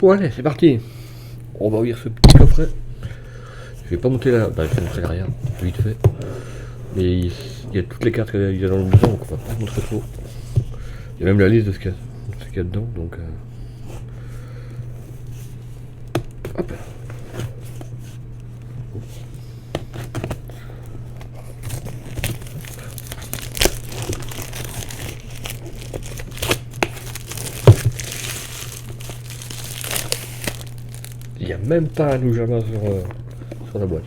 Bon allez, c'est parti. On va ouvrir ce petit coffret. Je vais pas monter là, bah je vais montrer l'arrière, vite fait. Mais il y a toutes les cartes qu'il y a dans le bouton, donc on va pas montrer trop. Il y a même la liste de ce qu'il y a dedans, donc hop. Il n'y a même pas un Nujama sur la boîte.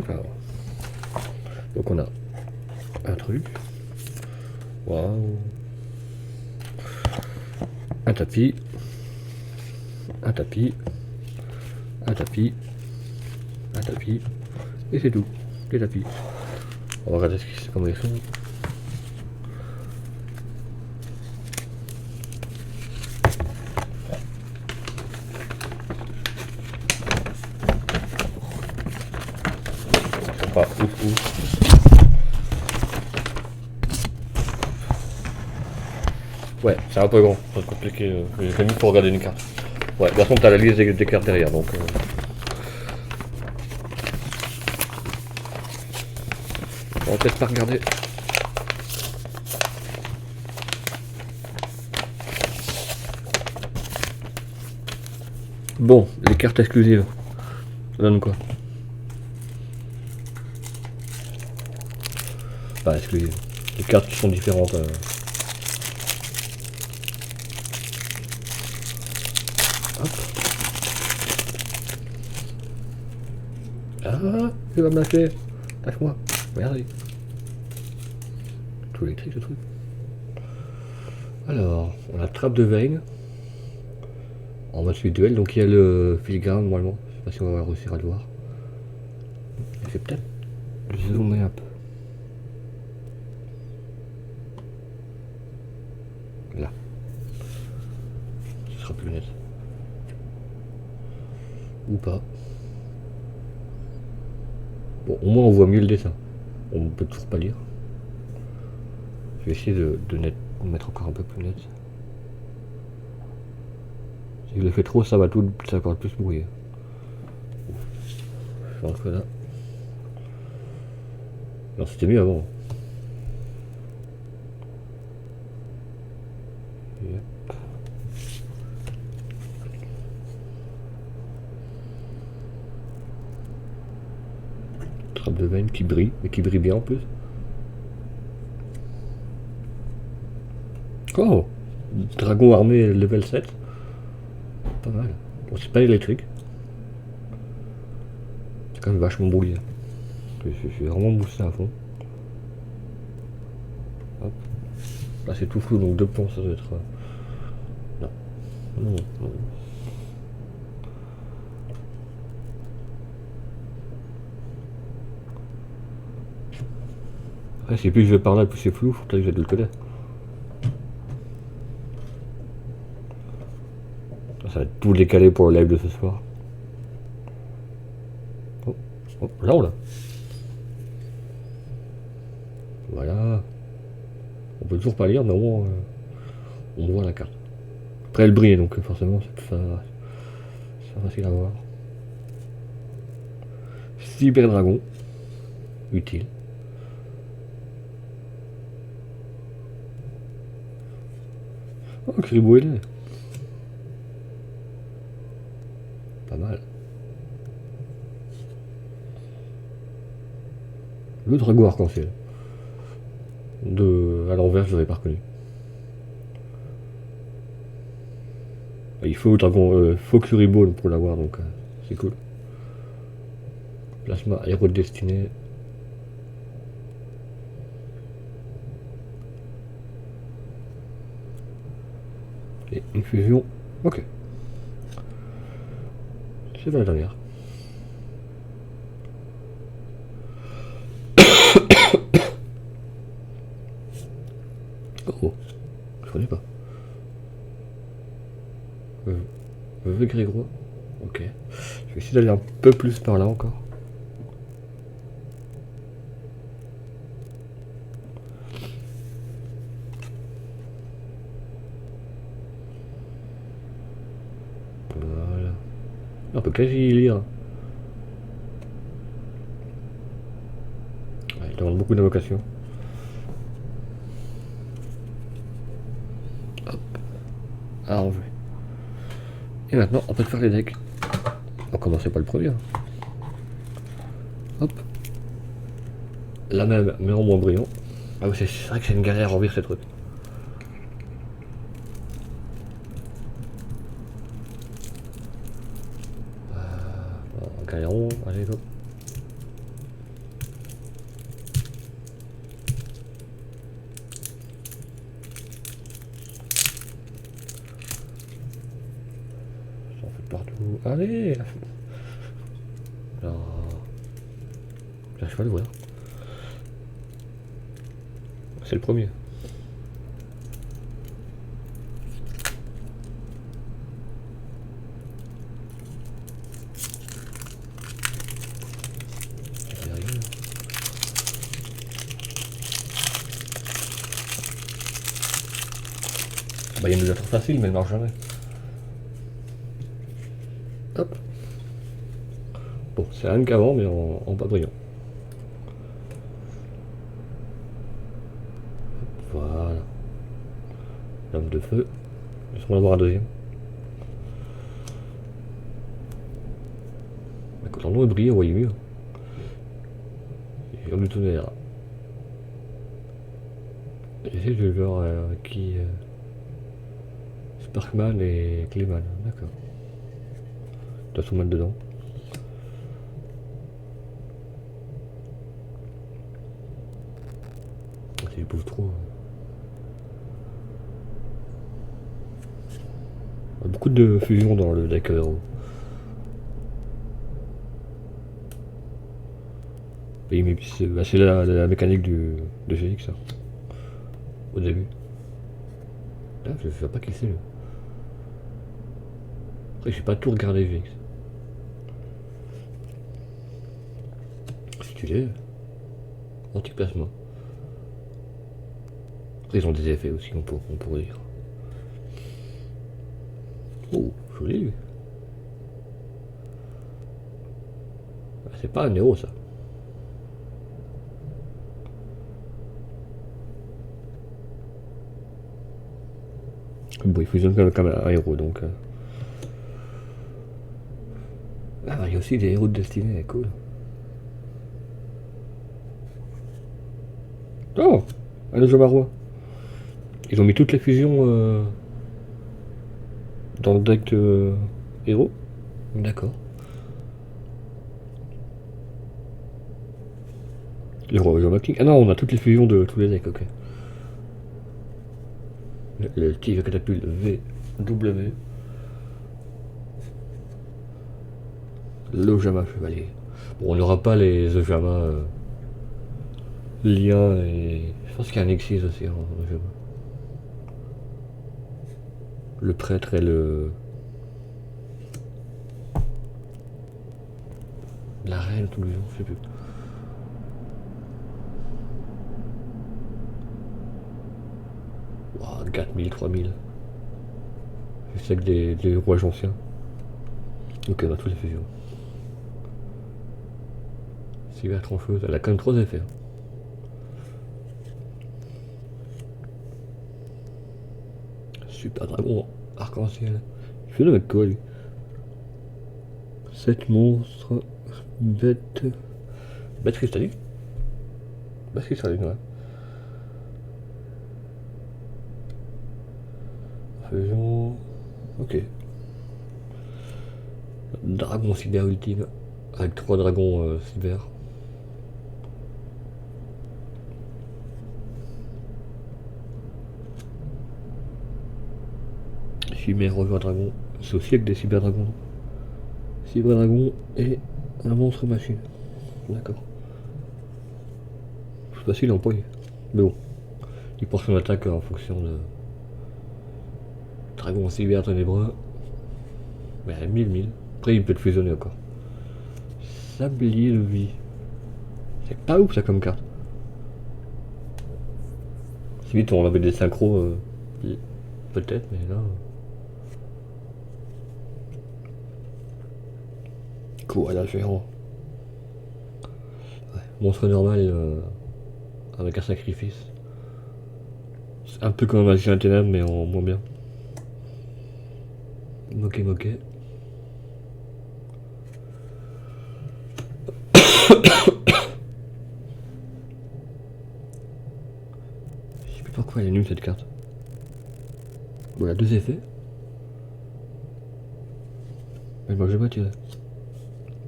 Alors. Donc on a un truc. Waouh. Un tapis. Un tapis. Un tapis. Un tapis. Et c'est tout. Les tapis. On va regarder comment ils sont. Pas ouf. Ouais, c'est un peu grand, c'est compliqué. J'ai mis pour regarder une carte. Ouais, de toute façon, t'as la liste des cartes derrière, donc. On va peut-être pas regarder. Bon, les cartes exclusives. Ça donne quoi? Enfin, exclusives. Les cartes qui sont différentes. Hop. Ah, il va me lâcher. Lâche-moi. Merde. Tout électrique ce truc. Alors, on a trappe de veine. En mode duel, donc il y a le filigrane normalement. Je sais pas si on va réussir à le voir. Je vais peut-être zoomer un peu. Là. Ce sera plus net. Ou pas. Bon, au moins on voit mieux le dessin. On peut toujours pas lire. Je vais essayer de mettre encore un peu plus net. Si je le fais trop, ça va encore plus mouiller. Je vais rentrer là. Non, c'était mieux avant. Yep. Trappe de veine qui brille, mais qui brille bien en plus. Oh, dragon armé level 7. Pas mal. Bon, c'est pas électrique. C'est quand même vachement brouillé. Je suis vraiment boosté à fond. Hop. Là c'est tout flou, donc 2 plombs ça doit être. Non. Non. Après, si plus je vais par là, plus c'est flou, faut peut-être que j'ai de le côté. Ça va tout décaler pour le live de ce soir. Oh, là on l'a. Voilà. On peut toujours pas lire, mais au moins on voit la carte. Après elle brille, donc forcément c'est plus facile à voir. Cyber dragon. Utile. Oh, Gribo ailé. Pas mal. Le dragon arc-en-ciel. À l'envers, je l'avais pas reconnu. Il faut dragon, faut Kuribo pour l'avoir, donc c'est cool. Plasma aérodestiné. Et une fusion. Ok. C'est la dernière. Oh, je connais pas. Grégoire. Ok. Je vais essayer d'aller un peu plus par là encore. On peut quasi lire. Ouais, il demande beaucoup d'invocations. Hop. Ah, on veut. Et maintenant, on peut faire les decks. On va commencer par le premier. Hein. Hop. La même, mais en moins brillant. Ah oui, c'est vrai que c'est une galère à remplir ces trucs. Un carré allez hop. Ça en fait partout. Allez. Non. J'arrive pas à l'ouvrir. C'est le premier. Bah, il y a des autres faciles, mais elle marche jamais. Hop. Bon, c'est la même qu'avant, mais en pas brillant. Voilà. L'homme de feu. Laisse-moi avoir un deuxième. Bah, quand l'endroit est brillé, on voyait mieux. Et homme du tonnerre. J'essaie de voir qui. Sparkman et Clayman, d'accord. Tu dois tout mettre dedans. C'est du pauvre trop. Beaucoup de fusion dans le deck héros. Oui, mais c'est la mécanique de GX, ça. Au début. Là, je sais pas qui c'est. Après, j'ai pas tout regardé GX. Stylé. Anti-plasma. Après, ils ont des effets aussi, on pourrait dire. Oh, joli lui. Ah, c'est pas un héros ça. Bon, il fusionne comme un héros donc. Ah, il y a aussi des héros de destinée, cool. Oh, un jeu marois. Ils ont mis toutes les fusions dans le deck héros. D'accord. Le roi Making. Ah non, on a toutes les fusions de tous les decks, ok. Le tigre catapulte VW. L'Ojama chevalier. Bon, on n'aura pas les Ojama liens et. Je pense qu'il y a un Exis aussi en Ojama. Le prêtre et le. La reine, tout le monde, je sais plus. Wow, 4000, 3000. Je sais que des rouages anciens. Ok, on a tous les fusions. Cyber trancheuse, elle a quand même 3 effets. Super dragon arc-en-ciel. Il fait le mec quoi lui? 7 monstres. Bête. Bête cristalline? Bête cristalline, ouais. Faisons. Ok. Dragon cyber ultime. Avec 3 dragons cyber. Chimère rejoint dragon. C'est aussi avec des cyber dragons. Cyber dragon et un monstre machine. D'accord. C'est facile à employer. Mais bon. Il porte son attaque en fonction de. Dragon cyber ténébreux. Mais 1000. Après il peut te fusionner encore. Sablier de vie. C'est pas ouf ça comme carte. Si vite on avait des synchros, peut-être, mais là. Koala géant. Ouais. Monstre normal avec un sacrifice. C'est un peu comme un magicien ténèbres mais en moins bien. Moqué moqué. Je sais plus pourquoi elle est nulle cette carte. Bon, elle a 2 effets. Elle m'a jamais tiré.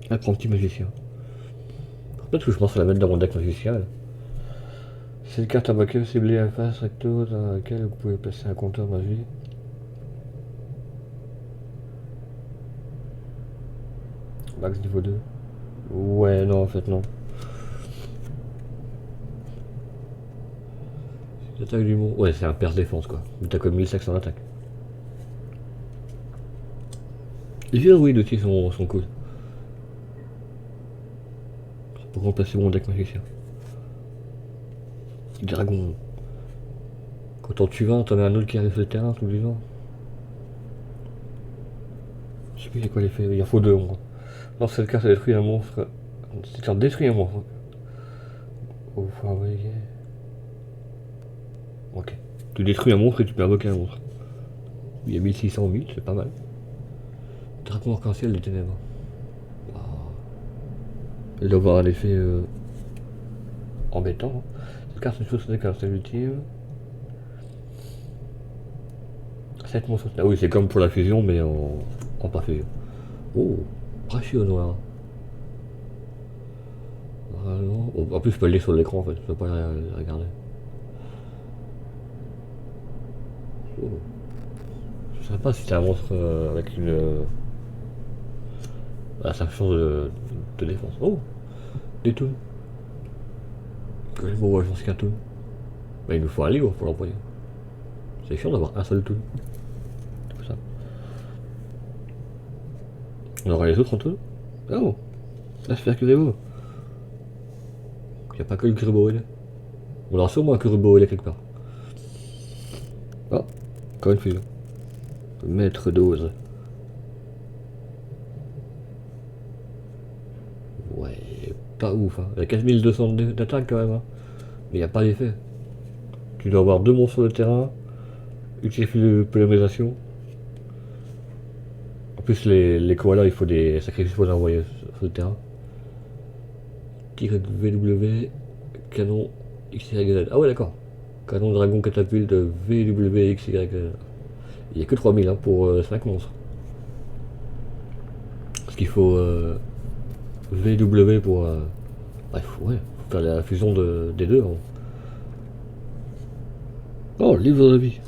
Elle prend petit magicien. Peut-être que je pense à la mettre dans mon deck magicien. Cette carte invoquée ciblée à face recto dans laquelle vous pouvez placer un compteur magie. Max niveau 2. Ouais, non, en fait, non. Attaque du monstre. Ouais, c'est un perce défense quoi. Mais t'as comme 1500 attaque. Les vieux oui d'outils sont cool. Pour remplacer mon deck magicien. Dragon. Quand t'en tues un, t'en as un autre qui arrive sur le terrain, tout du genre. Je sais plus c'est quoi l'effet, il en faut 2 moi. Lorsque cette carte détruit un monstre. Cette carte détruit un monstre. Oh, faut envoyer. Ok. Tu détruis un monstre et tu peux invoquer un monstre. Il y a 1608, c'est pas mal. Dragon arc-en-ciel des ténèbres. Wow. Il doit avoir un effet embêtant. Hein. Cette carte est chose avec un style ultime. 7 monstres. Ah oui, c'est comme pour la fusion, mais en pas fusion. Oh, précieux noir. Vraiment. Oh, en plus, je peux le lire sur l'écran en fait, je peux pas le regarder. Oh. Je sais pas si c'est un monstre avec une. Ah, ça change de défense. Oh, des toons. Bon, ouais, je pense qu'un toon. Bah, il nous faut un livre pour l'envoyer. C'est chiant d'avoir un seul toon. C'est ça. On aura les autres en toon. Oh, là, je fais un Kuriboh. Il n'y a pas que le Kuriboh. On aura sûrement un Kuriboh quelque part. Oh, encore une fusion. Maître dose. Ouais, pas ouf. Hein. Il y a 4200 d'attaque quand même. Hein. Mais il n'y a pas d'effet. Tu dois avoir 2 monstres sur le terrain. Utiliser de polymérisation. En plus, les koalas, il faut des sacrifices pour les envoyer sur le terrain. Tigre VW, canon XYZ. Ah ouais, d'accord. Canon dragon catapulte VW XYZ. Il n'y a que 3000 hein, pour 5 monstres. Parce qu'il faut VW pour. Bref, ouais, faut faire la fusion des deux. Hein. Oh, livre de vie.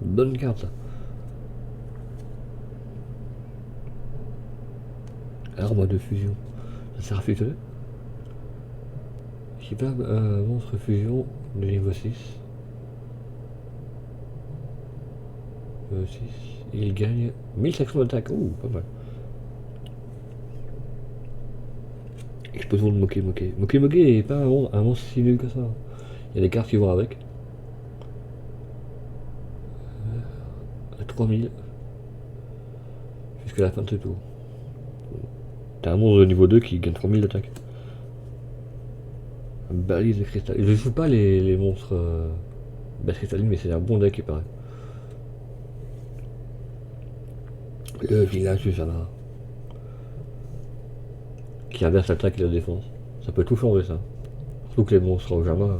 Bonne carte ça. Arbre de fusion. Ça sert à fusionner. Superbe monstre fusion de niveau 6. 6. Il gagne 1500 d'attaque. Ouh, pas mal. Explosion de Moqué Moqué. Moqué Moqué est pas un monstre si nul que ça. Il y a des cartes qui vont avec. À 3000. Jusqu'à la fin de ce tour. T'as un monstre de niveau 2 qui gagne 3000 d'attaque. Balise de cristal. Je joue pas les monstres base cristalline, mais c'est un bon deck qui paraît. Le village du Jana. Qui inverse l'attaque et la défense. Ça peut tout changer ça. Surtout que les monstres au Jama,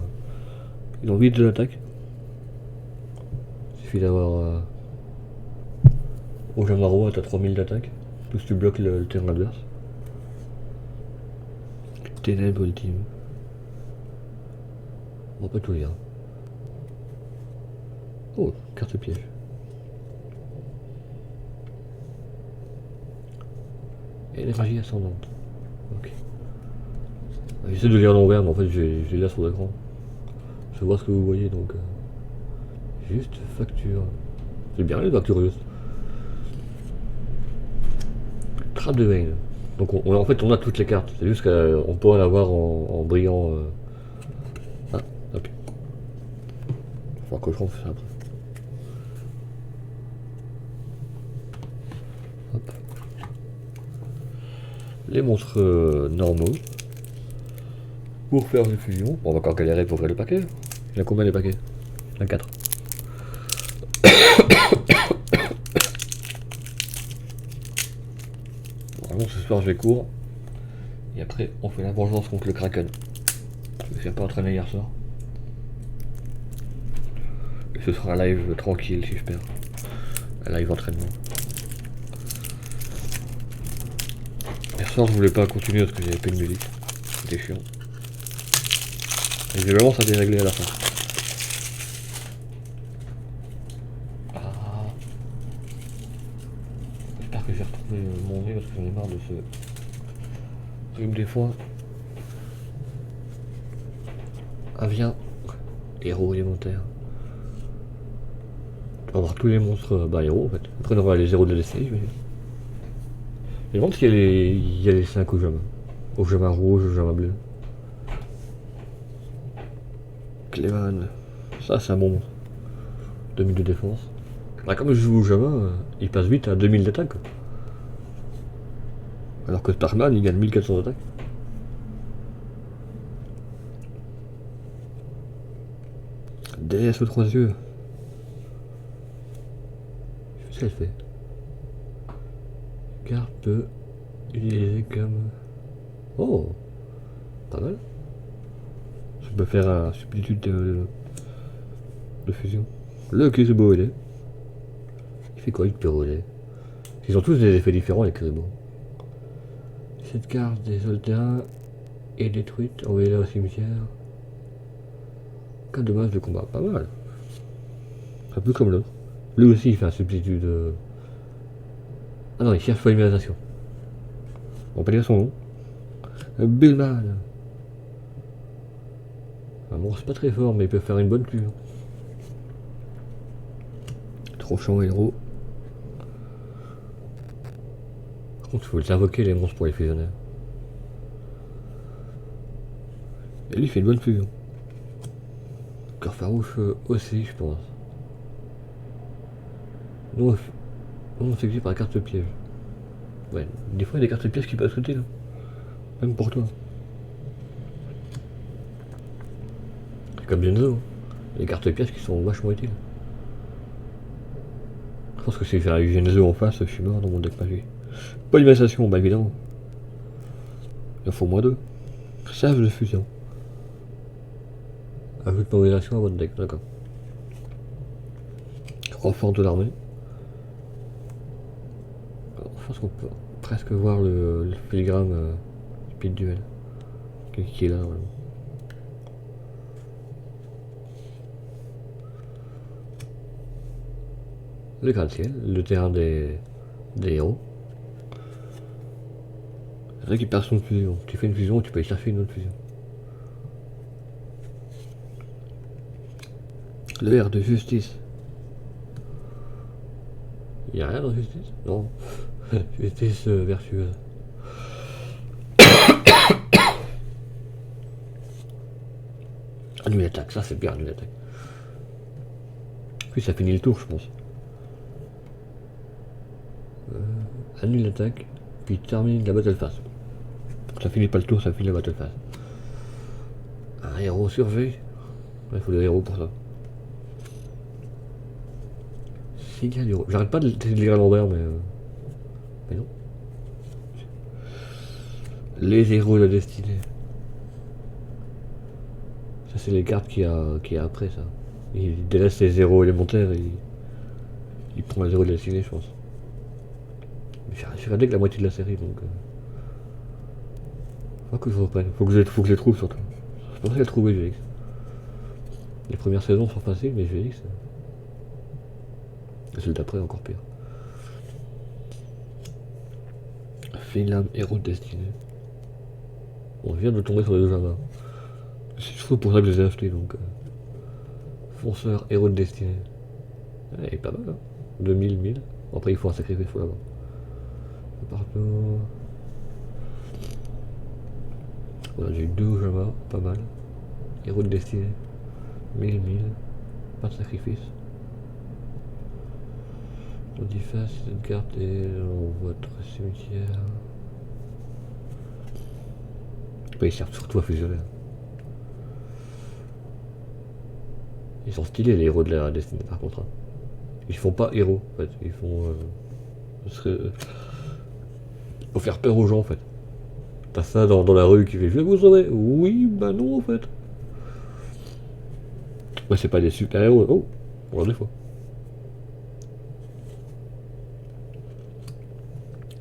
ils ont vite de l'attaque. Il suffit d'avoir au Jama Roi, t'as 3000 d'attaque. Plus tu bloques le terrain adverse. Ténèbres ultime. On peut tout lire. Oh, carte piège. Énergie ascendante. Ok. J'essaie de lire l'envers, mais en fait j'ai là sur l'écran. Je vois ce que vous voyez donc. Juste facture. C'est bien les factures juste. Trappe de mail. Donc en fait on a toutes les cartes. C'est juste qu'on peut en avoir en brillant. Ah, ok. Faut que je rentre ça après. Hop. les monstres normaux. Pour faire une fusion. Bon, on va encore galérer pour ouvrir le paquet. Il y a combien les paquets? Il y en a 4. Vraiment ce soir je vais court. Et après on fait la vengeance contre le Kraken. Je me suis un peu entraîné hier soir. Et ce sera un live tranquille si je perds. Un live entraînement. Hier soir je voulais pas continuer parce que j'avais pas de musique. C'était chiant. Et visiblement ça a déréglé à la fin. Ah. J'espère que j'ai retrouvé mon nez parce que j'en ai marre de ce truc des fois. Ah viens. Héros élémentaire. On va voir tous les monstres héros en fait. Après on aura les héros de la DCI. Je me demande s'il y a les 5 au jama. Au jama rouge, au jama bleu. Cléman. Ça c'est un bon monstre. 2000 de défense. Bah, comme je joue au jama, il passe vite à 2000 d'attaque. Alors que Starman il gagne 1400 d'attaque. DS aux 3 yeux. Je sais ce qu'elle fait. Carte peut utiliser comme... Oh, pas mal. Je peux faire un substitut de fusion. Le Kizubo il fait quoi le Pyrolet? Ils ont tous des effets différents les Kizubo. Cette carte des soldats est détruite, envoyez-la au cimetière. Cas de masse de combat, pas mal. Un peu comme l'autre. Lui aussi il fait un substitut de... Ah non, il cherche polymérisation. On peut dire son nom. Billman. Un monstre pas très fort, mais il peut faire une bonne pluie. Trop chiant héros. Par contre, il faut les invoquer les monstres pour les fusionner. Et lui, il fait une bonne fusion. Cœur farouche aussi, je pense. Non, on s'exige par la carte piège. Ouais, des fois il y a des cartes pièges qui peuvent être utiles. Même pour toi. C'est comme Genzo. Les cartes pièges qui sont vachement utiles. Je pense que si j'ai un Genzo en face, je suis mort dans mon deck magie. Polymérisation, bah évidemment. Il en faut moins 2. Save de fusion. Ajoute polymérisation à votre deck, d'accord. Renfort de l'armée. Je pense qu'on peut presque voir le filigrane speed duel qui est là normalement. Le gratte-ciel, le terrain des héros. Récupération de fusion. Tu fais une fusion, tu peux y chercher une autre fusion. Le R de justice. Il n'y a rien dans justice? Non. Justice vertueuse. Annule l'attaque, ça c'est bien, annule l'attaque. Puis ça finit le tour, je pense. Annule l'attaque, puis termine la battle phase. Ça finit pas le tour, ça finit la battle phase. Un héros surveille. Il faut des héros pour ça. Signal héros. J'arrête pas de lire à l'envers, mais non. Les héros de la destinée. Ça c'est les cartes qu'il y a après ça. Il délaisse les héros élémentaires et il prend les héros de la destinée, je pense. Mais j'ai regardé que la moitié de la série donc. Faut que je reprenne. Faut que je les trouve surtout. Je pensais les trouver GX. Les premières saisons sont faciles, mais GX. Et celle d'après encore pire. Finlam, héros de destinée. On vient de tomber sur les deux Java. C'est surtout pour ça que je les ai achetés donc. Fonceur, héros de destinée. Ouais, il est pas mal hein. 2000, 1000. Après il faut un sacrifice, il faut l'avoir. Partout. Voilà, j'ai eu 2 au Java, pas mal. Héros de destinée. 1000, 1000. Pas de sacrifice. On dit face, cette carte est dans votre cimetière. Ils servent surtout à fusionner. Ils sont stylés les héros de la destinée par contre. Hein. Ils font pas héros en fait. Ils font. Faut faire peur aux gens en fait. T'as ça dans la rue qui fait je vais vous sauver. Oui, bah non en fait. Ouais, c'est pas des super héros. Oh, on l'a des fois.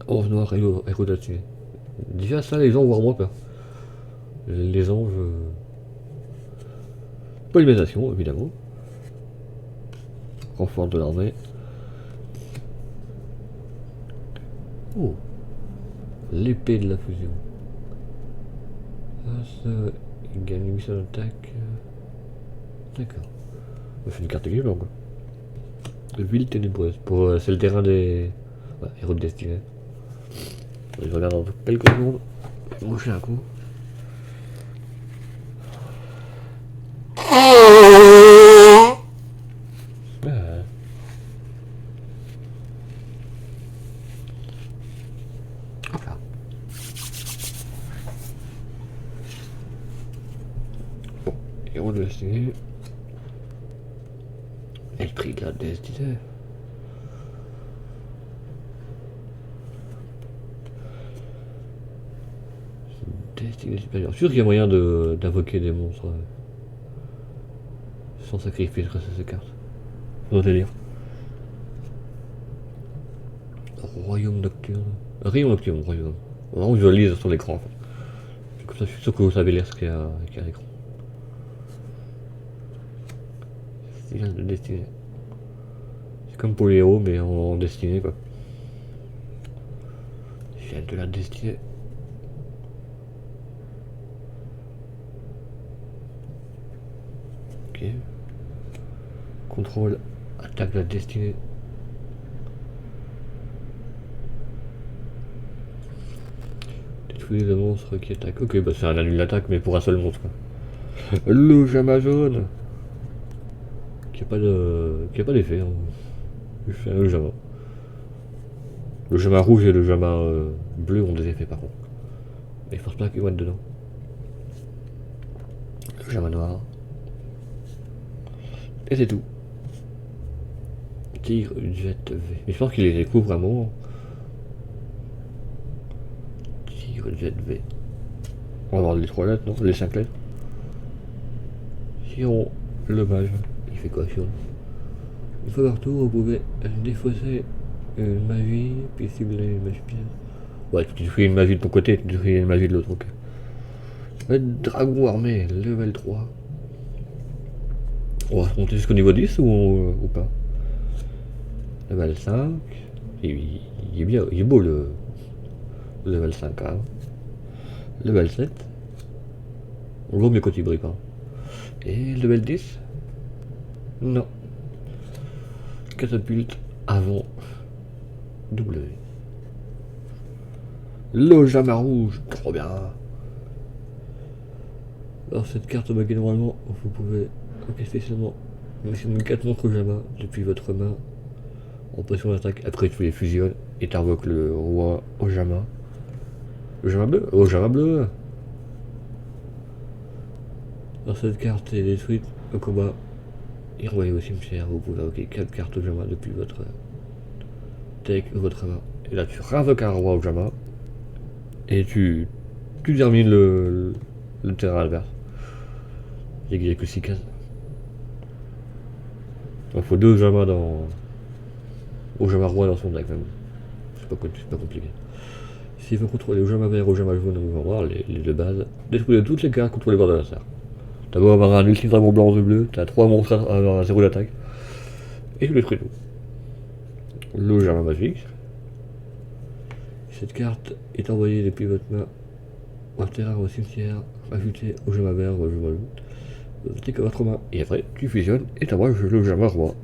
Oh noir, héros de la destinée. Déjà ça les gens vont avoir moins peur. Les anges. Polymérisation évidemment. Renfort de l'armée. Oh, l'épée de la fusion. Ah, ça, il gagne 800 d'attaque. D'accord. C'est une carte équilibrée quoi. Ville ténébreuse. C'est le terrain des héros de destinée. Je regarde dans quelques secondes. Moi je fais un coup. Voilà. Bon, héros de destinée. Et le prix de la destinée. Destinée supérieure. Sûr qu'il y a moyen d'invoquer des monstres sans sacrifier grâce à ces cartes. Dans délire. Royaume nocturne. Rayon nocturne, royaume. Vraiment, je lise sur l'écran en fait. Comme ça, je suis sûr que vous savez lire ce qu'il y a à l'écran. Signal de destinée. C'est comme pour les héros, mais en destinée quoi. Signal de la destinée. Ok. Contrôle, attaque de la destinée. Détruire les monstres qui attaquent. Ok, bah c'est un annule d'attaque, mais pour un seul monstre quoi. Le jama jaune qui a pas d'effet. Hein. Je fais un jama. Le jama rouge et le jama bleu ont des effets par contre. Mais il faut pas qu'il y ait dedans. Le jama noir. Et c'est tout. Tigre, jet V. Mais je pense qu'il les découvre vraiment. Tigre, jet V. On va avoir les 3 lettres, non? Les 5 lettres. Chiron, le mage. Il fait quoi, Chiron? Une fois par tour, vous pouvez défausser une magie, puis cibler une magie pièce. Ouais, tu détruis une magie de ton côté, tu détruis une magie de l'autre, ok. Dragon armé, level 3. On va se monter jusqu'au niveau 10 ou pas? Level 5. Il est bien, il est beau le level 5 hein. Level 7. On vaut mieux quand il brille pas. Et level 10. Non. Catapulte avant W. Le jama rouge, trop bien. Alors cette carte baguette normalement, vous pouvez encaisser seulement maximum 4 monstres jama depuis votre main en pression d'attaque. Après tu les fusionnes et t'invoques le roi au jama. Le jama bleu? Au jama bleu. Alors cette carte est détruite au combat et renvoyée au cimetière. Vous pouvez invoquer 4 cartes au jama depuis votre deck ou votre main. Et là tu réinvoques un roi au jama et tu termines le terrain adverse. Il n'y a que 6 cases. Il faut 2 Jama au Jama roi dans son deck même. C'est pas compliqué. S'il veut contrôler au Jama vert, au Jama jaune, on va voir les deux bases. Détruire toutes les cartes contre les bords de l'adversaire. T'as beau avoir un ultime dragon blanc ou bleu, t'as 3 monstres à avoir un 0 d'attaque. Et tu détruis tout. Le Jama magique. Cette carte est envoyée depuis votre main au terrain au cimetière, ajoutée au Jama vert, au Jama jaune. T'es que votre main. Et après, tu fusionnes et t'envoies le Jama roi.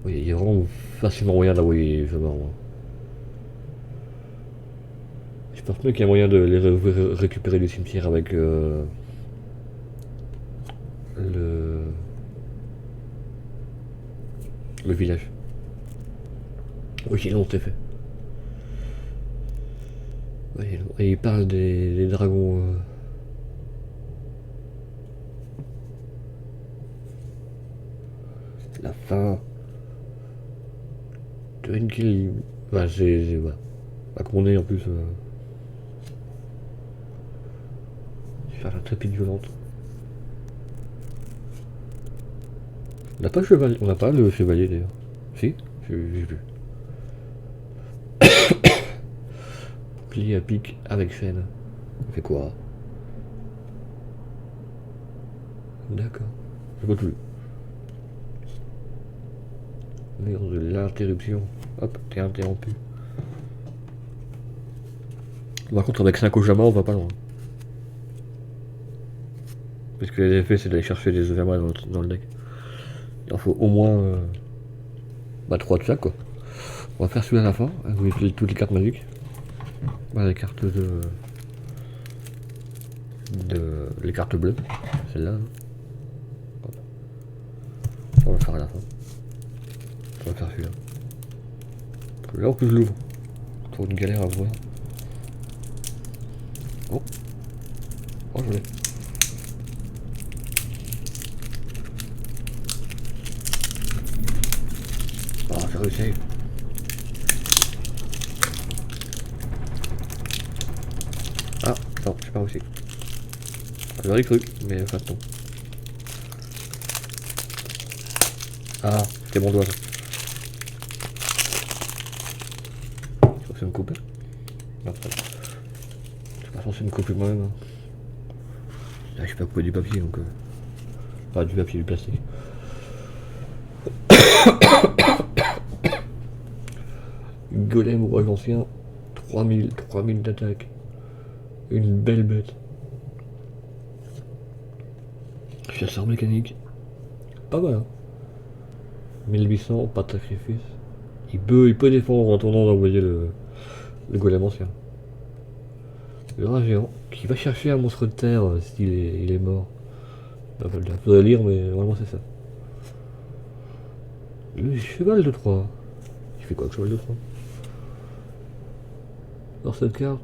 Oui, il y a vraiment facilement moyen d'envoyer Jama roi. Je pense même qu'il y a moyen de les récupérer du cimetière avec le village. Oui, sinon c'est fait. Ouais, et il parle des dragons. La fin. Kill. Bah, c'est. Voilà. Bah, comme on est en plus. Faire la trépide violente. On n'a pas le chevalier. On n'a pas le chevalier d'ailleurs. Si, j'ai vu. Plié à pic avec chaîne. On fait quoi? D'accord. Je vois plus. Mur de l'interruption. Hop, t'es interrompu. Par contre, avec 5 Ojama, on va pas loin. Parce que l'effet, c'est d'aller chercher des Ojama dans le deck. Il en faut au moins 3 de chaque, quoi. On va faire celui-là à la fin, avec toutes les cartes magiques. Voilà les cartes les cartes bleues. Celle-là. Hein. On va le faire à la fin. On va faire celui-là. Là, en plus, je l'ouvre. Trop une galère à ouvrir. Oh. Oh, je l'ai. Oh, j'ai réussi. Ah, non, j'ai pas réussi. J'aurais cru, mais en fait non. Ah, c'était mon doigt. Ça. Je suis censé me couper. Non, je suis pas censé me couper moi-même. Hein. Là, je sais pas couper du papier donc. Pas du papier, du plastique. Golem roi ancien, 3000 d'attaque. Une belle bête. Chasseur mécanique. Pas mal. Hein. 1800, pas de sacrifice. Il peut défendre en attendant d'envoyer le golem ancien. Le rat géant qui va chercher un monstre de terre s'il il est mort. Faudrait lire, mais vraiment c'est ça. Le cheval de 3. Il fait quoi le cheval de 3? Alors cette carte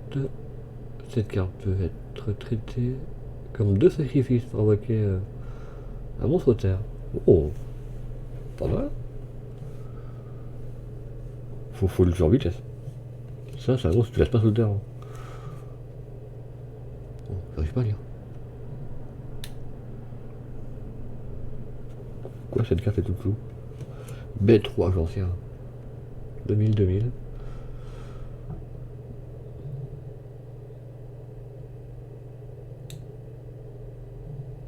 peut être traitée comme 2 sacrifices pour invoquer un monstre de terre. Oh, pas mal. Faut le jouer en vitesse. Ça, c'est un gros si tu laisses pas sous le terre. Hein. Oh, j'arrive pas à lire. Quoi, cette carte est toute floue? B3, j'ancien. 2000.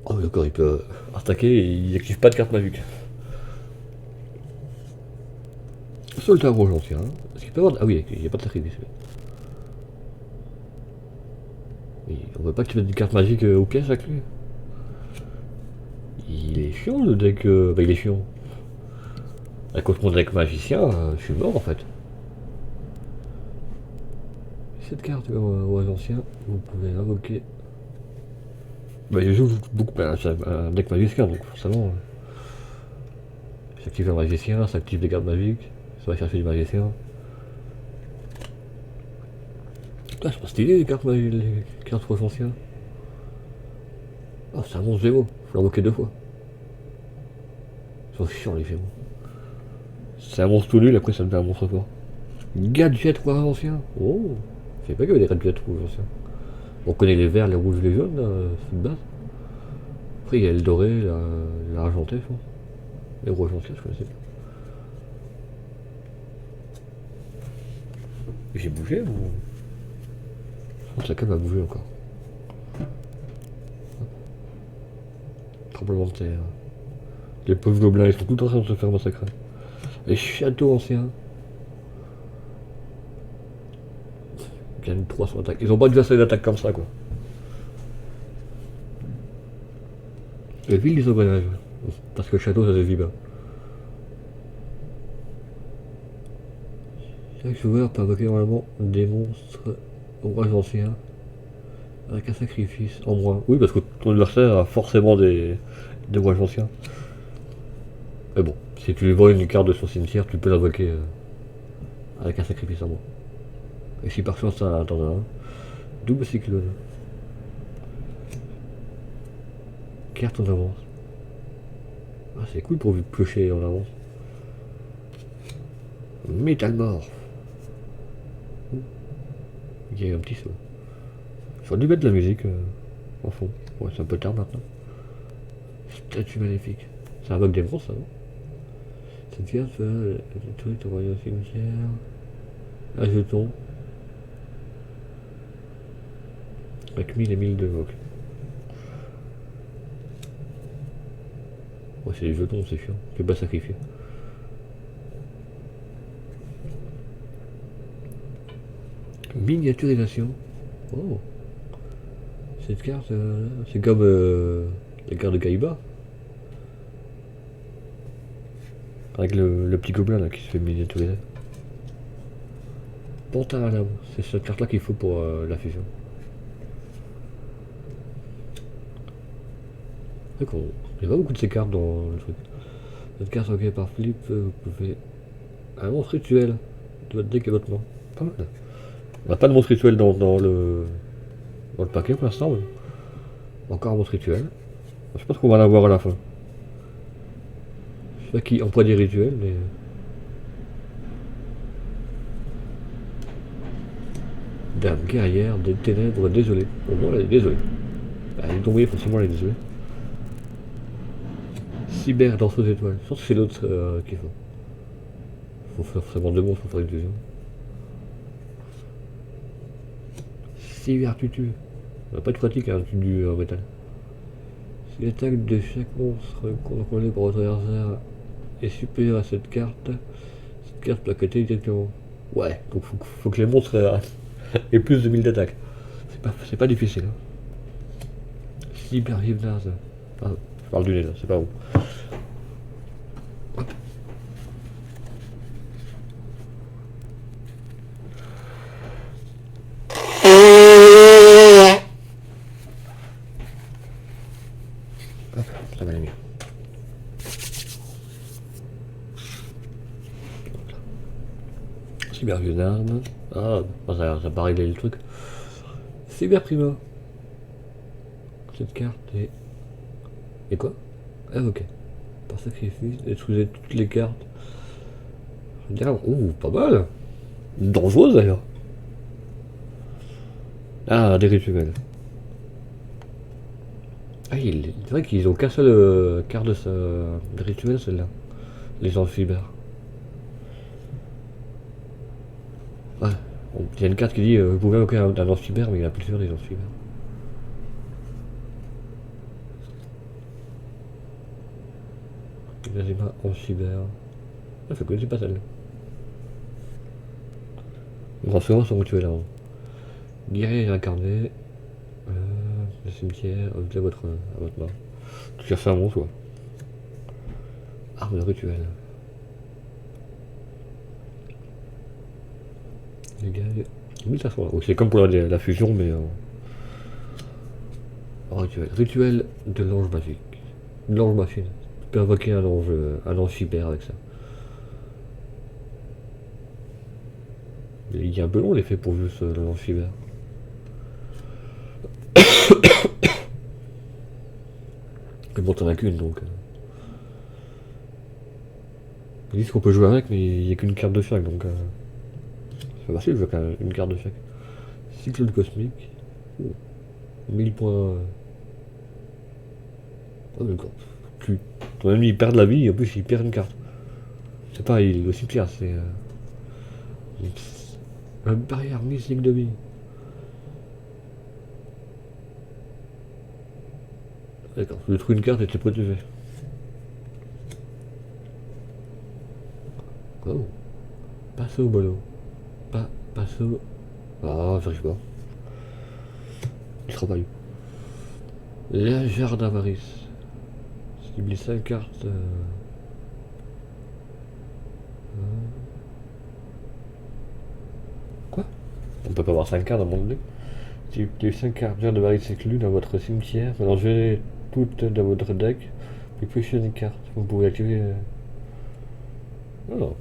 Oh d'accord, il peut attaquer et il n'active pas de carte magique. Soldat rouge ancien. Est-ce qu'il peut avoir... Ah oui, il n'y a pas de sacrifice. On veut pas que tu mettes une carte magique au piège avec lui. Il est chiant le deck. Bah il est chiant. À cause de mon deck magicien, je suis mort en fait. Cette carte aux anciens, vous pouvez invoquer. Bah je joue beaucoup, un deck magicien donc forcément. J'active un magicien, ça active des cartes magiques, ça va chercher du magicien. Putain, c'est pas stylé les cartes magiques, les cartes aux anciens. Ah, c'est un monstre Gémeaux, faut l'invoquer 2 fois. Ils sont chiants les Gémeaux. C'est un monstre tout nul, après ça devient un monstre fort. Gadget roi ancien. Oh, je savais pas qu'il y avait des gadgets rouges anciens. On connaît les verts, les rouges, les jaunes, c'est une base. Après il y a le doré, l'argenté, je pense. Les rouges anciens, je connaissais pas. J'ai bougé ou... Je pense que la cam a bougé encore. Tremblement de terre. Les pauvres gobelins, ils sont tout en train de se faire massacrer. Les châteaux anciens. Ils gagnent 300 attaques. Ils ont pas dû assez d'attaques comme ça, quoi. Les villes des engrenages. Parce que le château, ça se vit bien. Chaque joueur peut invoquer normalement des monstres rois anciens avec un sacrifice en moins. Oui, parce que ton adversaire a forcément des rois anciens. Mais bon, si tu lui vois une carte de son cimetière, tu peux l'invoquer avec un sacrifice en moins. Et si par chance t'en as un, Double cyclone. Carte en avance. Ah, c'est cool pour piocher en avance. Métal mort. Il y a un petit saut. J'aurais dû mettre de la musique en fond. Ouais, c'est un peu tard maintenant. Statue magnifique. C'est un bug d'émeraude ça, non? Cette carte, le truc, envoyé au cimetière. Un jeton. Avec 1000 et 1000 de vogue. Ouais, c'est des jetons, c'est chiant. Je vais pas sacrifier. Miniaturisation. Oh. Cette carte, c'est comme la carte de Kaiba. Avec le petit gobelin là qui se fait miniaturiser. Pantin à l'âme, c'est cette carte là qu'il faut pour la fusion. D'accord, il y a pas beaucoup de ces cartes dans le truc. Cette carte ok par flip, vous pouvez. Un monstre rituel de votre deck et votre main. Pas mal. On n'a pas de monstre rituel dans le paquet pour l'instant. Mais... Encore un monstre rituel. Je sais pas ce qu'on va en avoir à la fin. Je sais pas qui emploie des rituels, mais. Dame guerrière des ténèbres, désolé. Au moins elle est désolée. Elle est tombée, forcément elle est désolée. Cyber danseuse étoile. Je pense que c'est l'autre qu'il faut. Faut faire forcément deux monstres pour faire une fusion. Cyber tutu. On n'a pas de pratique un tutu en métal. Si l'attaque de chaque monstre contrôlé par votre adversaire est supérieure à cette carte peut plaqueter directement. Ouais, donc faut que les monstres aient plus de 1000 d'attaque. C'est pas difficile. Hein. Cyber Hypnose. Ah, je parle du nez là, c'est pas bon. Ça va aller mieux. Cyber Arme. Ah, ça paraît le truc. Cyber Prima. Cette carte est. Et quoi? Ah, ok. Par sacrifice, détruisez toutes les cartes. Regarde, ouh, pas mal. Dangereuse d'ailleurs. Ah, des rituels. Ah, c'est vrai qu'ils ont qu'un seul carte de rituel, celle-là. Les amphibères. Ouais. Il y a une carte qui dit vous pouvez invoquer un amphibère, mais il y en a plusieurs des amphibères. Lazima amphibère. Ah, je connaissais pas celle-là. Grand souvent son rituel avant. Guerrier incarné. Le cimetière, objet à votre main. Tu cherches un monstre, toi. Arme de rituel. Les gars, 1500. Oh, c'est comme pour la fusion, mais. Rituel. Rituel de l'ange magique. L'ange machine. Tu peux invoquer un ange cyber avec ça. Il est un peu long l'effet pour juste l'ange cyber. Mais bon, t'en as qu'une donc. Ils disent qu'on peut jouer avec, mais il n'y a qu'une carte de chaque donc. C'est facile de jouer avec une carte de chaque. Cyclone cosmique. Oh. 1000 points. Oh, d'accord. Ton ennemi il perd de la vie et en plus il perd une carte. C'est pas le cimetière, c'est. Une barrière mystique de vie. D'accord, je trouve une carte et t'es protégé. Oh. Passe au bolo. Passe au. Ah, j'arrive pas. Je travaille. Légère d'avarice. Cible 5 cartes. Quoi? On peut pas avoir 5 cartes dans mon deck. Si les 5 cartes d'avarice incluses dans votre cimetière, mélangez toutes dans votre deck, puis piocher une carte. Vous pouvez activer. Non.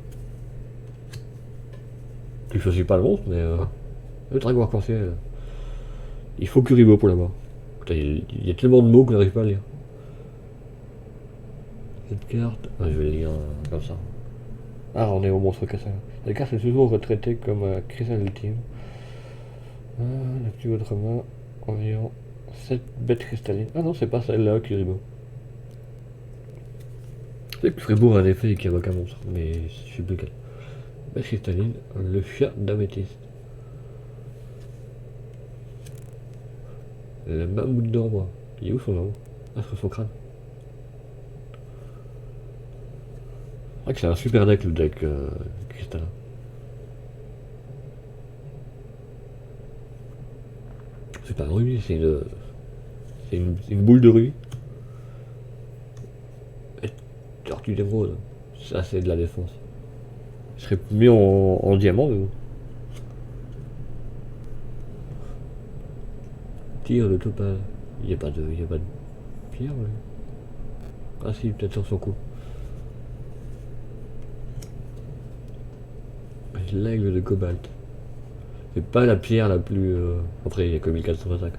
Tu choisis pas le monstre, mais. Le dragon arc-en-ciel. Il faut Kuribo pour l'avoir. Putain, il y a tellement de mots qu'on n'arrive pas à lire. Cette carte. Ah, je vais lire comme ça. Ah, on est au monstre cristal. La carte est toujours retraitée comme un cristal ultime. Ah, la plus votre main. Environ 7 bêtes cristallines. Ah non, c'est pas celle-là, Kuribo. C'est que Fribourg a un effet qui évoque un monstre, mais je sais plus lequel. Bête cristalline, le chat d'améthyste. Le mammouth d'orbois. Il est où son nom? Ah, sur son crâne. C'est vrai que c'est un super deck, le deck cristallin. C'est pas un rubis, c'est une boule de rubis. Et tortue d'émeraude. Ça, c'est de la défense. Je serais mieux en diamant, mais bon. Tir de topaz. Il n'y a pas de pierre, ouais. Ah si, peut-être sur son cou. L'aigle de cobalt. C'est pas la pierre la plus... Après, il n'y a que 1425.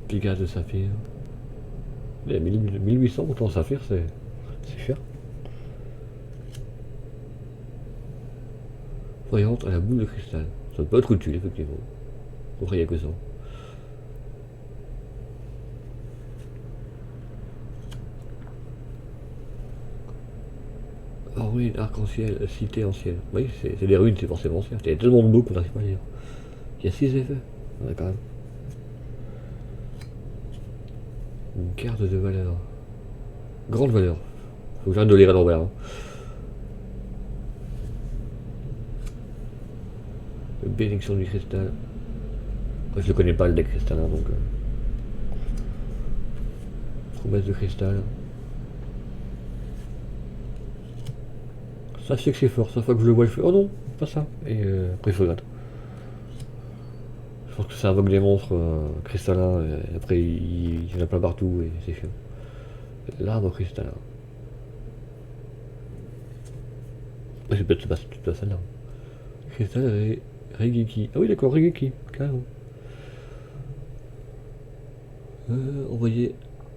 Picage de saphir. Il y a 1800 pourtant saphir, c'est cher. Voyante à la boule de cristal. Ça peut être utile, effectivement. Après, il n'y a que ça. Oh oui, arc-en-ciel, cité ancienne. Oui, c'est des ruines, c'est forcément ancien. Il y a tellement de mots qu'on n'arrive pas à lire. Il y a 6 effets. Ouais, quand même. Une carte de valeur. Grande valeur. Faut que j'arrête de lire à l'envers. Hein. Bénédiction du cristal. Après, je ne connais pas le deck cristal, hein, donc. Promesse de cristal. Ça, c'est que c'est fort. Chaque fois que je le vois, je fais oh non, pas ça. Et après, je regrette. Je pense que ça invoque des monstres cristallins. Et après, il y en a plein partout et c'est chiant. L'arbre cristallin. C'est peut-être pas celle-là. Cristal Regeki. Ah oui, d'accord, Regeki, carrément. Envoyez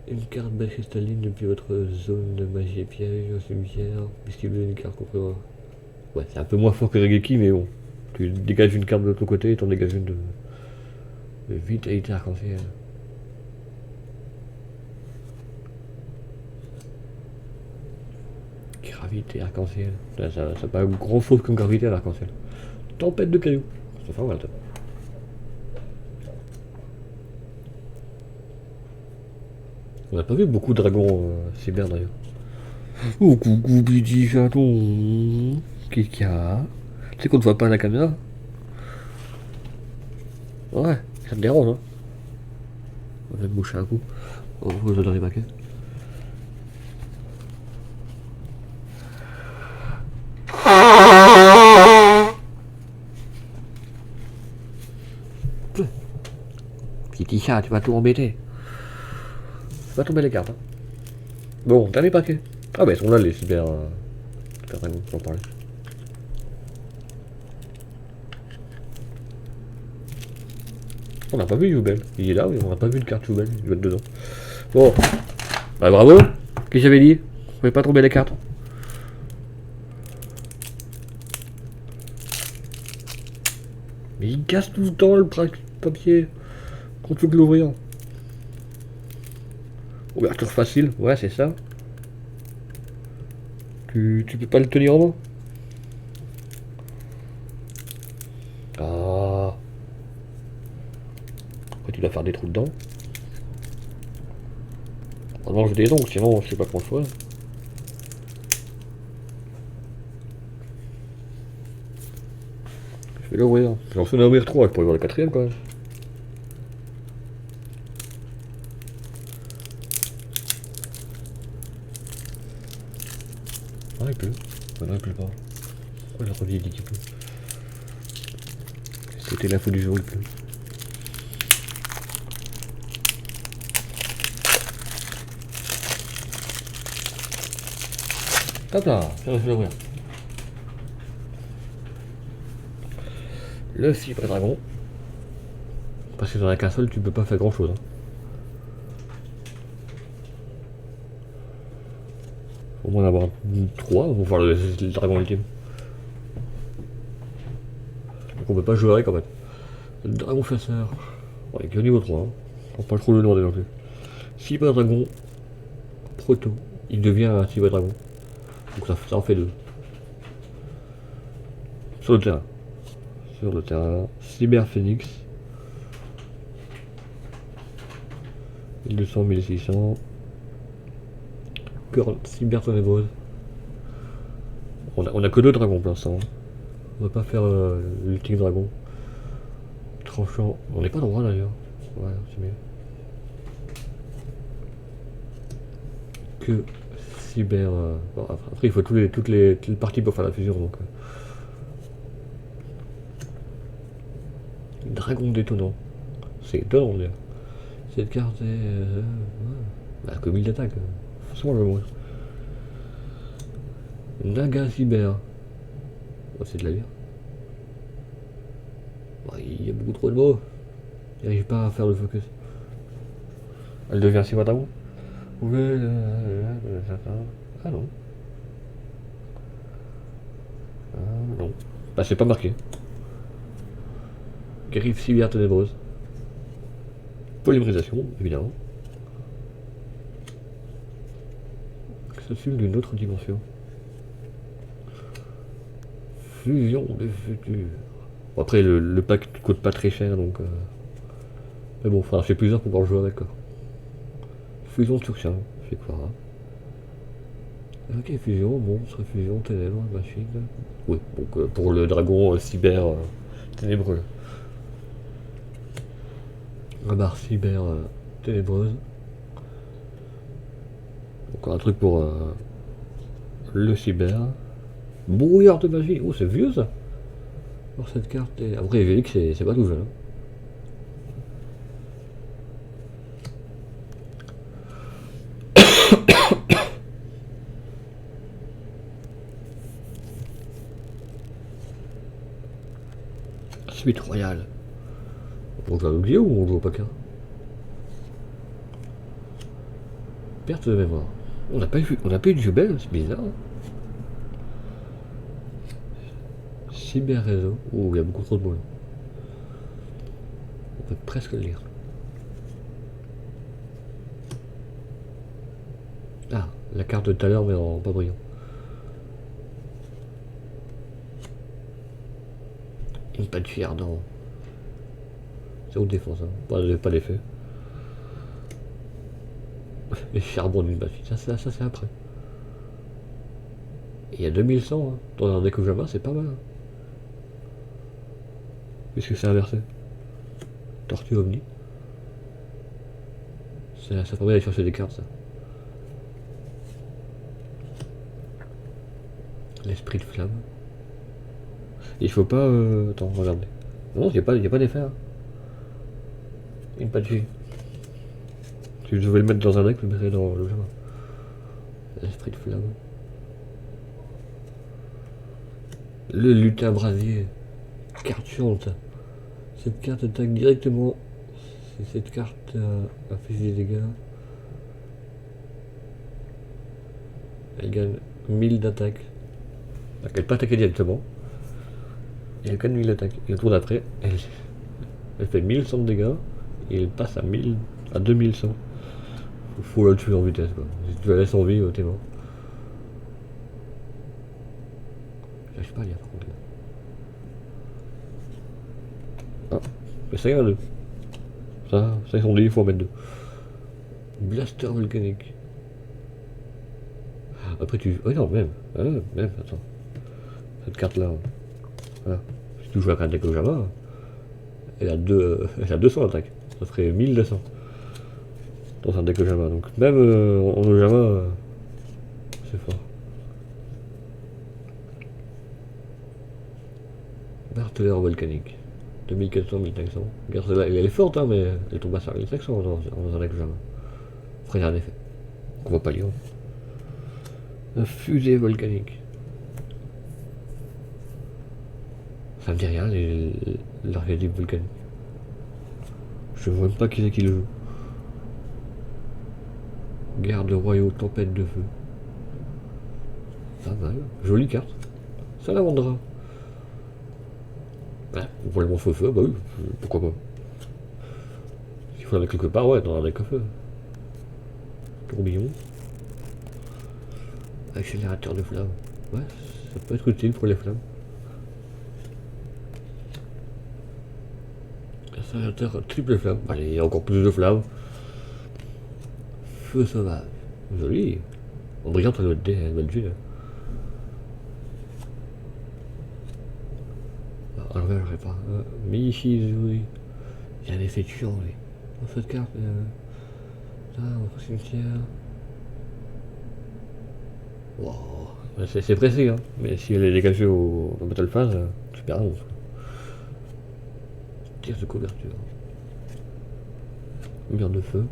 une carte bête cristalline depuis votre zone de magie et piège au cimetière. Puisqu'il vous donne une carte contre. Ouais, c'est un peu moins fort que Regeki, mais bon. Tu dégages une carte de l'autre côté et t'en dégages une de vitalité arc-en-ciel. Gravité arc-en-ciel. Ça pas grand chose comme gravité à l'arc-en-ciel. Tempête de cailloux. C'est pas mal, ça. On n'a pas vu beaucoup de dragons cyber d'ailleurs. Oh coucou petit chaton. Qu'est-ce qu'il y a? Tu sais qu'on ne voit pas à la caméra? Ouais, ça te dérange hein? On va te boucher un coup. Oh, je dois arriver à quai. Petit chat, tu vas tout embêter. Tu vas tomber les cartes. Hein. Bon, dernier paquet. Ah bah ils sont là les super dragons, j'en parlais. On n'a pas vu Youbel. Il est là, mais on n'a pas vu de carte Youbel. Il doit être dedans. Bon. Bah bravo. Qu'est-ce que j'avais dit? Vous pouvez pas tomber les cartes. Mais il casse tout le temps le papier. Quand tu veux l'ouvrir. Ouverture facile. Ouais, c'est ça. Tu peux pas le tenir en main? Ah. Après, tu dois faire des trous dedans. On mange des ongles, sinon je sais pas comment je ferais. Je vais l'ouvrir. J'en fais en ouvrir 3, je pourrais voir le quatrième quand même. Ah, il pleut. Non, il pleut pas. Pourquoi j'ai envie dit qu'il pleut? C'était l'info du jour, il pleut. Hop là, je vais l'ouvrir. Le fibre dragon. Parce que dans as qu'un seul, tu peux pas faire grand chose. Hein. Au moins en avoir 3 pour voir le dragon ultime. Donc on peut pas jouer avec en fait. Le dragon chasseur. Bon, il est que niveau 3. Hein. Faut pas trop le demander non plus. Cyber dragon. Proto. Il devient un cyber dragon. Donc ça en fait 2. Sur le terrain. Sur le terrain. Cyber phoenix. 1200, 1600. Cœur cyber ténébreuse. On a que 2 dragons pour l'instant. Hein. On va pas faire l'ultime dragon. Tranchant. On n'est pas droit d'ailleurs. Ouais, c'est mieux. Que cyber. Bon, après, il faut toutes les parties pour faire la fusion. Donc, dragon détonnant. C'est étonnant d'ailleurs. Cette carte est. Bah, que 1000 d'attaque. Forcément, je vais mourir. Naga cyber. Oh, c'est de la lire. Bah, il y a beaucoup trop de mots. Il n'arrive pas à faire le focus. Elle devient cyber dragon. Ah non. Ah non. Bah c'est pas marqué. Griffe cyber ténébreuse. Polymérisation, évidemment. Accessible d'une autre dimension. Fusion du futur. Bon, après le pack coûte pas très cher donc. Mais bon, faudra faire plusieurs pour pouvoir jouer avec quoi. Fusion sur chien, je sais quoi. Ok, fusion, monstre, fusion, ténèbres, machine. Oui, donc pour le dragon cyber ténébreux. La barre cyber ténébreuse. Encore un truc pour le cyber. Brouillard de magie. Oh, c'est vieux ça. Alors cette carte est. Après, VX, c'est pas tout jeune. Hein. Suite royale. On joue à l'objet ou on joue au poker? Perte de mémoire. On n'a pas eu de jeu belle, c'est bizarre. Hein. Cyber réseau. Oh, il y a beaucoup trop de mots là. On peut presque le lire. Ah, la carte de tout à l'heure mais en pas brillant. Une pas de fière, non. C'est où défense, hein. Pas d'effet. Les charbons d'une batterie, ça c'est après. Il y a 2100, hein. Dans un deck Ojama, c'est pas mal. Hein. Puisque c'est inversé. Tortue Omni. Ça permet d'aller chercher des cartes, ça. L'esprit de flamme. Il faut pas. Attends, regardez. Non, il n'y a pas d'effet. Hein. Une patchie. Si je devais le mettre dans un deck, je le mettrais dans le jeu. L'esprit de flamme. Le lutin brasier. Carte chiante. Cette carte attaque directement. Si cette carte inflige des dégâts. Elle gagne 1000 d'attaque. Elle ne peut pas attaquer directement. Et elle gagne 1000 d'attaque. Et le tour d'après, elle fait 1100 de dégâts. Et elle passe à 2100. Faut la tuer en vitesse quoi. Si tu la laisses en vie, t'es mort. J'arrive pas à lire par contre là. Ah, mais ça y est, un 2. Ça ils sont dit, il faut en mettre 2. Blaster volcanique. Après tu. Oh non, même. Même, attends. Cette carte là. Voilà. Si tu joues avec un deck Ojama, elle a 200 attaques. Ça ferait 1200. Dans un deck Ojama. Donc même en Ojama, c'est fort. Barteleur volcanique. 2400, 1500. Regarde celle-là, elle est forte hein, mais elle tombe à 5500 dans un deck Ojama. Après il y a un effet. On voit pas lire. Un fusée volcanique. Ça me dit rien, l'archétype volcanique. Je vois même pas qui c'est qui le joue. Garde royaux, tempête de feu. Pas mal. Jolie carte. Ça la vendra. Ouais, pour les monstres au feu, bah oui, pourquoi pas. Il faut la mettre quelque part, ouais, dans un deck au feu. Tourbillon. Accélérateur de flammes. Ouais, ça peut être utile pour les flammes. Accélérateur triple flamme. Allez, encore plus de flammes. Feu sauvage. Joli. En brillant, ça doit être une belle ville. À l'envers, je sais pas. Mais ici, oui. Il y a un effet tuant, lui. Dans cette carte, là, on cimetière. Wow. C'est pressé, hein. Mais si elle est dégagée au Battle Phase, super annonce. Tir de couverture. Mur de feu.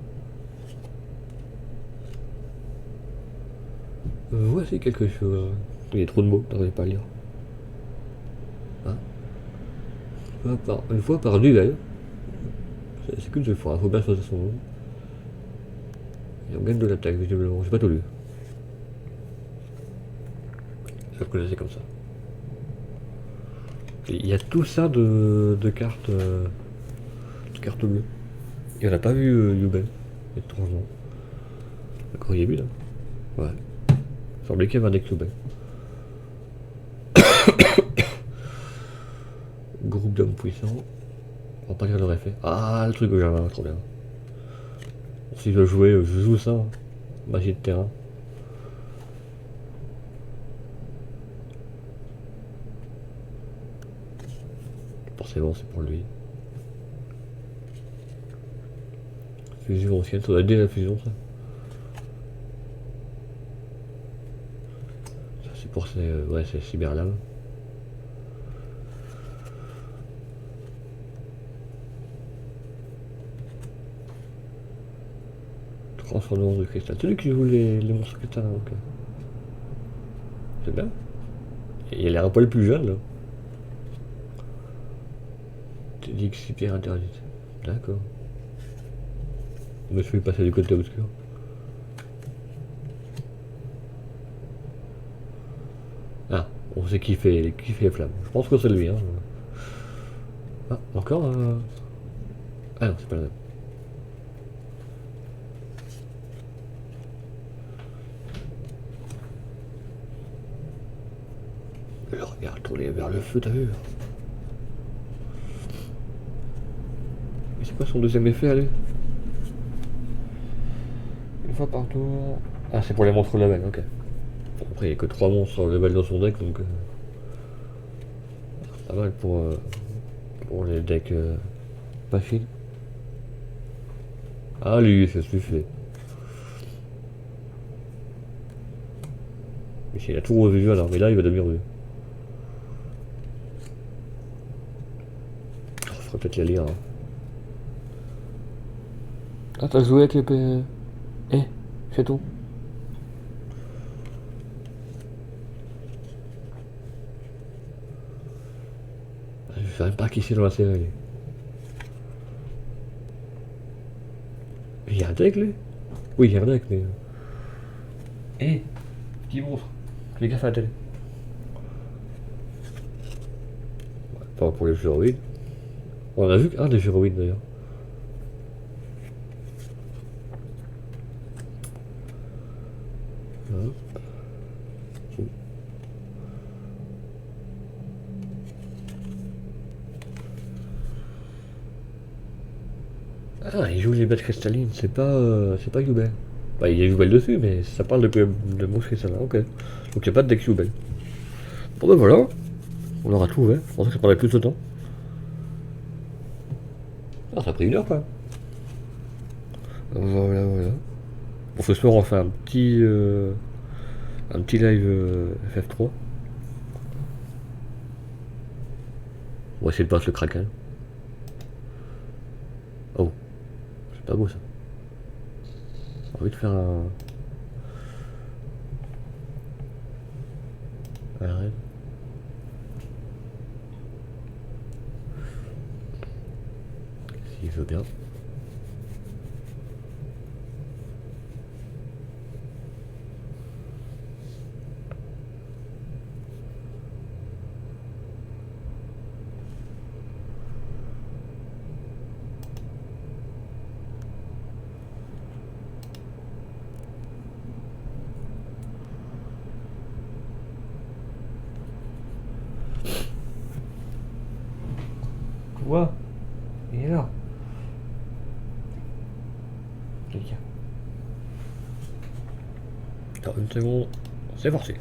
Voici quelque chose. Il y a trop de mots, t'arrives pas à lire. Hein, une fois par duel. C'est qu'une seule fois, faut bien choisir son nom. Et on gagne de l'attaque, visiblement. J'ai pas tout lu. Je le connaissais comme ça. Et il y a tout ça de cartes. De cartes bleues. Et on n'a pas vu Yuben. Étrangement. D'accord, il y a vu là. Ouais. Il semblait qu'il y avait un deck Yuben. Groupe d'hommes puissants. On va pas lire leur effet. Ah, le truc que j'avais, trop bien. Si je jouais, je joue ça. Magie de terrain. Forcément, c'est pour lui. Fusion ancienne, ça doit aider la fusion, ça. Ça, c'est pour ces. Ouais, c'est cyberlame. Transformance de cristal. C'est lui qui joue les monstres cristallins, donc. C'est bien. Et il a l'air un poil plus jeune, là. T'es dit que c'est pierre interdite. D'accord. Monsieur est passé du côté obscur. Ah, on sait qui fait les flammes. Je pense que c'est lui, hein. Ah, encore Ah non, c'est pas le même. Le regard tourné vers le feu, t'as vu? Mais c'est quoi son deuxième effet, allez? Une fois par tour. Ah, c'est pour les monstres level, ok. Bon, après, il n'y a que 3 monstres level dans son deck, donc. Pas mal pour les decks pas fil. Ah, lui, c'est ce qu'il fait. Mais il a tout revu alors, mais là, il va devenir vieux. Oh, faudrait peut-être la lire. Hein. Ah, t'as joué avec les Eh, c'est tout. Je sais même pas qui c'est dans la série. Il y a un deck, lui? Oui, il y a un deck, mais. Eh, petit monstre. Fais gaffe à la télé. Ouais, pas pour les furoïdes. On a vu un des furoïdes d'ailleurs. Hop. Ah, il joue les bêtes cristallines, c'est pas Yubel. Bah, il y a Yubel dessus, mais ça parle de monstres cristallins, ok. Donc il n'y a pas de deck Yubel. Bon ben voilà, on aura tout ouvert. Je pensais que ça prendrait plus de temps. Ah, ça a pris 1 heure quoi. Voilà, voilà. Bon, ce soir on fait un petit live FF3. On va essayer de battre le Kraken. Oh, c'est pas beau ça. J'ai envie de faire un raid. S'il veut bien. vois. Il est là. Attends, une seconde. C'est parti.